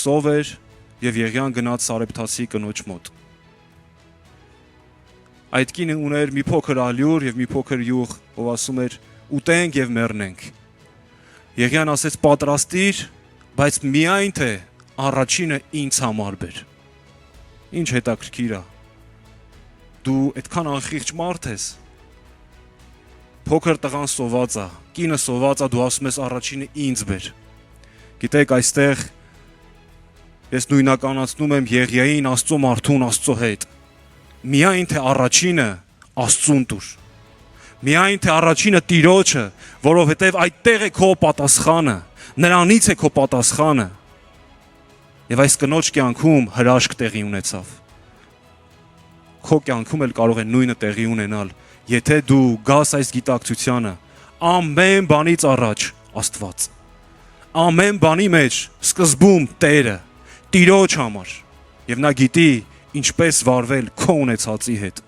սով էր եւ Եղիան գնաց Սարեփթասի կնոջ մոտ։ Այդ կինը ուներ մի փոքր ալյուր եւ մի փոքր յուղ, ով ասում էր ուտենք եւ մեռնենք։ Եղիան ասեց պատրաստիր, բայց միայն թե առաջինը ինձ համար բեր։ Ինչ հետաքրքիր է։ Դու այդքան անխիղճ մարդ ես։ Փոքր տղան սոված է, կինը սոված է, դու ասում ես առաջինը ինձ բեր։ Գիտեք, այստեղ ես նույնականացնում եմ Եղիային Աստծո մարդուն Աստծո հետ։ Միայն թե առաջինը Աստծուն տուր։ Միայն թե առաջինը Տիրոջը, որովհետև այդտեղ է քո պատասխանը, նրանից է քո պատասխանը։ Եվ այս կնոջ կյանքում հրաշք տեղի ունեցավ։ Քո կյանքում էլ կարող է նույնը տեղի ունենալ, եթե դու գաս այս գիտակցությանը, ամեն բանից առաջ Աստված։ Ամեն բանի մեջ սկզբում Տերը, Տիրոջ համար, եւ նա գիտի ինչպես վարվել քո ունեցածի հետ։